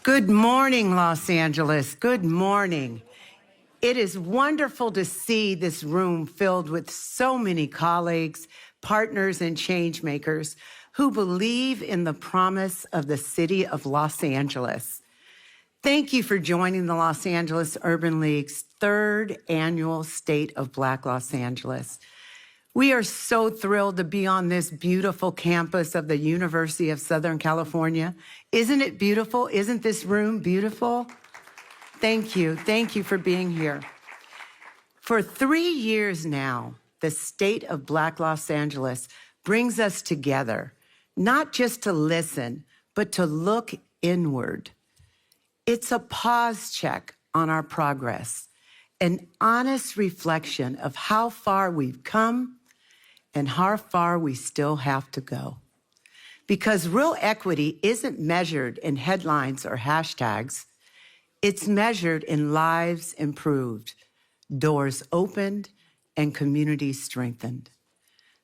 Good morning, Los Angeles. Good morning. It is wonderful to see this room filled with so many colleagues, partners, and change makers who believe in the promise of the city of Los Angeles. Thank you for joining the Los Angeles Urban League's third annual State of Black Los Angeles. We are so thrilled to be on this beautiful campus of the University of Southern California. Isn't it beautiful? Isn't this room beautiful? Thank you. Thank you for being here. For 3 years now, the State of Black Los Angeles brings us together, not just to listen, but to look inward. It's a pause check on our progress, an honest reflection of how far we've come and how far we still have to go. Because real equity isn't measured in headlines or hashtags. It's measured in lives improved, doors opened, and communities strengthened.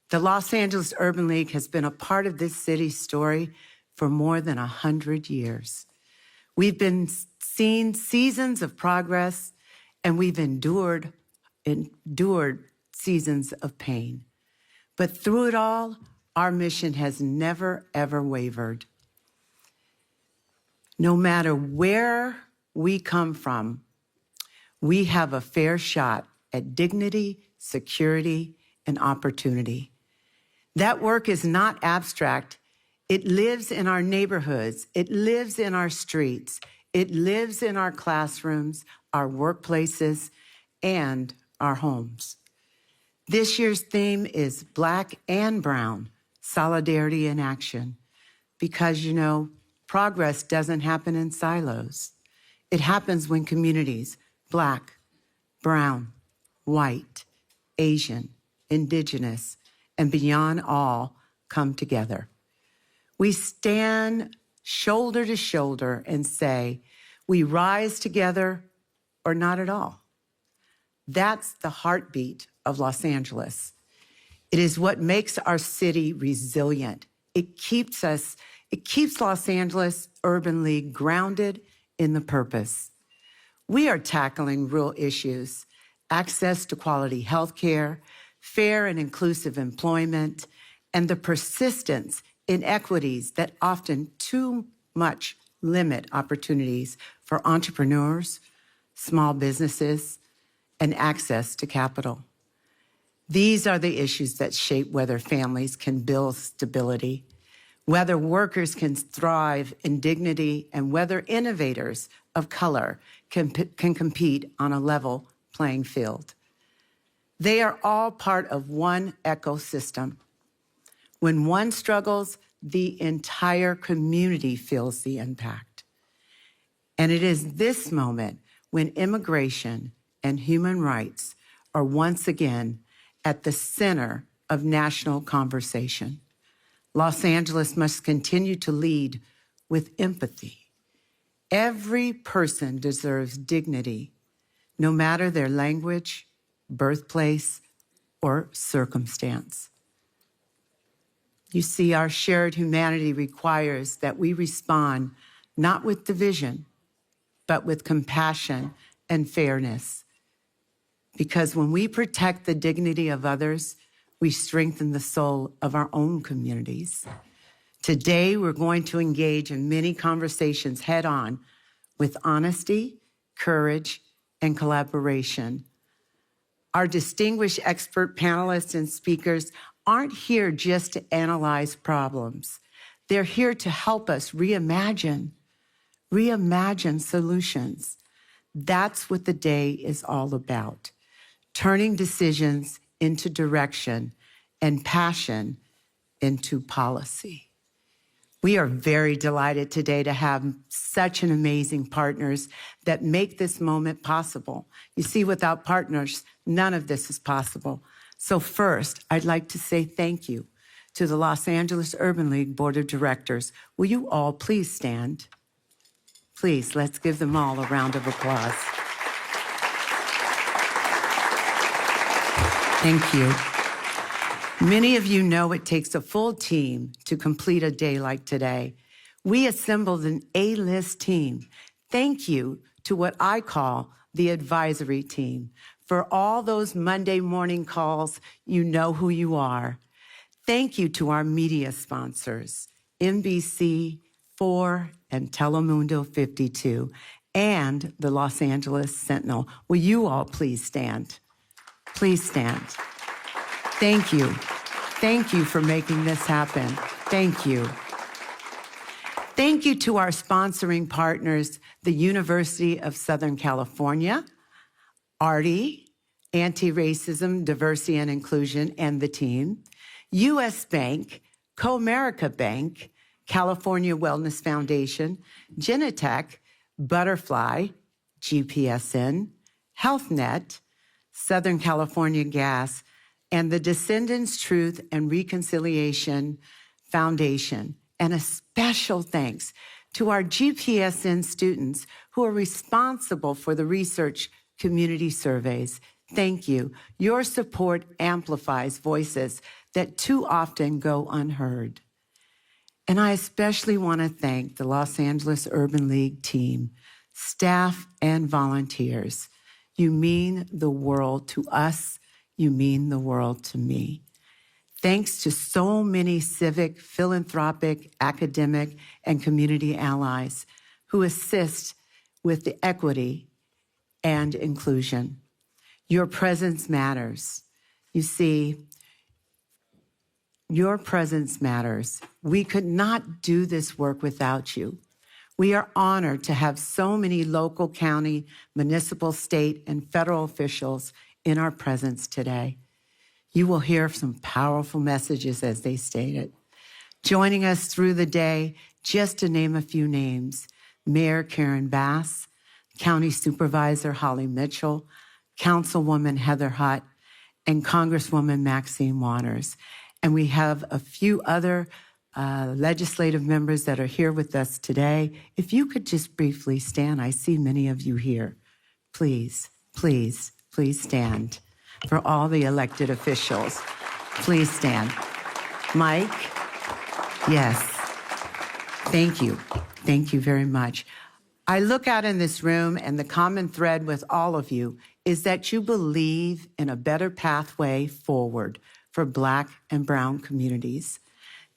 The Los Angeles Urban League has been a part of this city's story for more than 100 years. We've been seeing seasons of progress, and we've endured seasons of pain. But through it all, our mission has never, ever wavered. No matter where we come from, we have a fair shot at dignity, security, and opportunity. That work is not abstract. It lives in our neighborhoods. It lives in our streets. It lives in our classrooms, our workplaces, and our homes. This year's theme is Black and Brown, Solidarity in Action. Because, you know, progress doesn't happen in silos. It happens when communities, Black, Brown, White, Asian, Indigenous, and beyond all, come together. We stand shoulder to shoulder and say, we rise together or not at all. That's the heartbeat of Los Angeles. It is what makes our city resilient. It keeps Los Angeles Urban League grounded in the purpose. We are tackling real issues: access to quality health care, fair and inclusive employment, and the persistence inequities that often too much limit opportunities for entrepreneurs, small businesses, and access to capital. These are the issues that shape whether families can build stability, whether workers can thrive in dignity, and whether innovators of color can compete on a level playing field. They are all part of one ecosystem. When one struggles, the entire community feels the impact. And it is this moment when immigration and human rights are once again at the center of national conversation. Los Angeles must continue to lead with empathy. Every person deserves dignity, no matter their language, birthplace, or circumstance. You see, our shared humanity requires that we respond not with division, but with compassion and fairness. Because when we protect the dignity of others, we strengthen the soul of our own communities. Today, we're going to engage in many conversations head-on with honesty, courage, and collaboration. Our distinguished expert panelists and speakers aren't here just to analyze problems. They're here to help us reimagine solutions. That's what the day is all about. Turning decisions into direction and passion into policy. We are very delighted today to have such an amazing partners that make this moment possible. You see, without partners, none of this is possible. So first, I'd like to say thank you to the Los Angeles Urban League Board of Directors. Will you all please stand? Please, let's give them all a round of applause. Thank you. Many of you know it takes a full team to complete a day like today. We assembled an A-list team. Thank you to what I call the advisory team. For all those Monday morning calls, you know who you are. Thank you to our media sponsors, NBC 4 and Telemundo 52, and the Los Angeles Sentinel. Will you all please stand? Please stand. Thank you. Thank you for making this happen. Thank you. Thank you to our sponsoring partners, the University of Southern California, ARTI, Anti-Racism, Diversity and Inclusion, and the team, U.S. Bank, Comerica Bank, California Wellness Foundation, Genentech, Butterfly, GPSN, HealthNet, Southern California Gas, and the Descendants Truth and Reconciliation Foundation. And a special thanks to our GPSN students who are responsible for the research community surveys. Thank you. Your support amplifies voices that too often go unheard. And I especially want to thank the Los Angeles Urban League team, staff, and volunteers. You mean the world to us. You mean the world to me. Thanks to so many civic, philanthropic, academic, and community allies who assist with the equity and inclusion. Your presence matters. You see, your presence matters. We could not do this work without you. We are honored to have so many local, county, municipal, state, and federal officials in our presence today. You will hear some powerful messages as they stated. Joining us through the day, just to name a few names, Mayor Karen Bass, County Supervisor Holly Mitchell, Councilwoman Heather Hutt, and Congresswoman Maxine Waters. And we have a few other legislative members that are here with us today. If you could just briefly stand, I see many of you here. Please, please, please stand. For all the elected officials, please stand. Mike, yes, thank you. Thank you very much. I look out in this room and the common thread with all of you is that you believe in a better pathway forward for Black and Brown communities.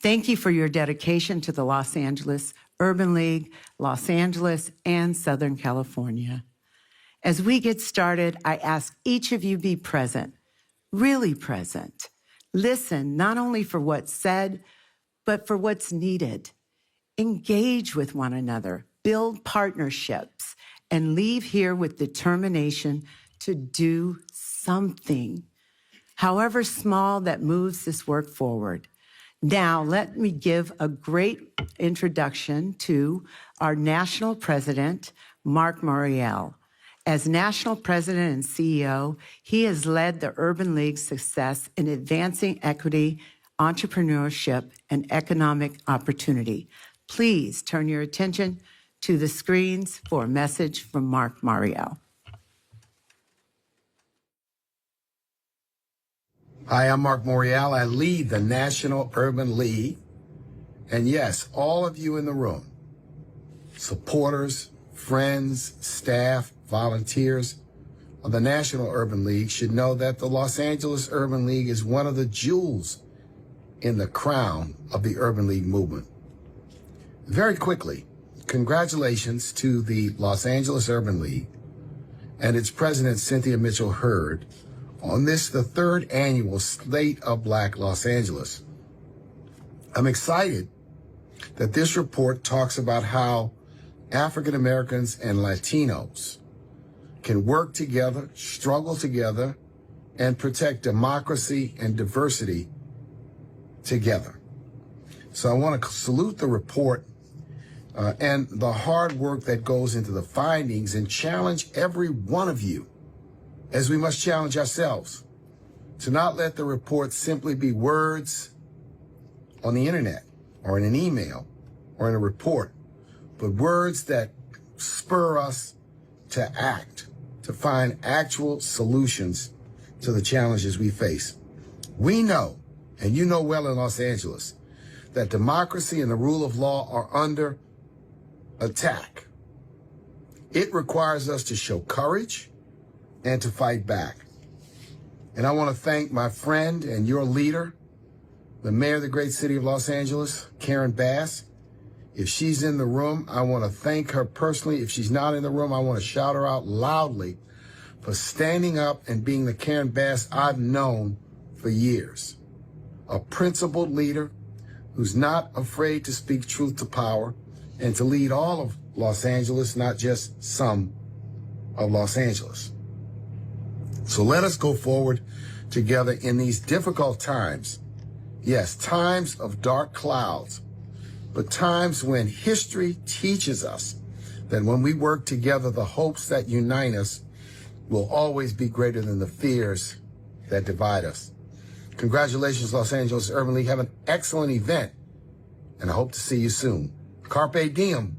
Thank you for your dedication to the Los Angeles Urban League, Los Angeles, and Southern California. As we get started, I ask each of you be present, really present. Listen not only for what's said, but for what's needed. Engage with one another, build partnerships, and leave here with determination to do something, however small, that moves this work forward. Now, let me give a great introduction to our national president, Mark Morial. As national president and CEO, he has led the Urban League's success in advancing equity, entrepreneurship, and economic opportunity. Please turn your attention to the screens for a message from Mark Morial. Hi, I'm Mark Morial. I lead the National Urban League. And yes, all of you in the room, supporters, friends, staff, volunteers of the National Urban League should know that the Los Angeles Urban League is one of the jewels in the crown of the Urban League movement. Very quickly, congratulations to the Los Angeles Urban League and its president, Cynthia Mitchell-Heard, on this, the third annual Slate of Black Los Angeles. I'm excited that this report talks about how African Americans and Latinos can work together, struggle together, and protect democracy and diversity together. So I want to salute the report and the hard work that goes into the findings and challenge every one of you, as we must challenge ourselves, to not let the report simply be words on the internet or in an email or in a report, but words that spur us to act, to find actual solutions to the challenges we face. We know, And you know well in Los Angeles that democracy and the rule of law are under attack. It requires us to show courage and to fight back. And I want to thank my friend and your leader, the mayor of the great city of Los Angeles, Karen Bass. If she's in the room, I want to thank her personally. If she's not in the room, I want to shout her out loudly for standing up and being the Karen Bass I've known for years. A principled leader who's not afraid to speak truth to power and to lead all of Los Angeles, not just some of Los Angeles. So let us go forward together in these difficult times. Yes, times of dark clouds, but times when history teaches us that when we work together, the hopes that unite us will always be greater than the fears that divide us. Congratulations, Los Angeles Urban League. Have an excellent event, and I hope to see you soon. Carpe diem.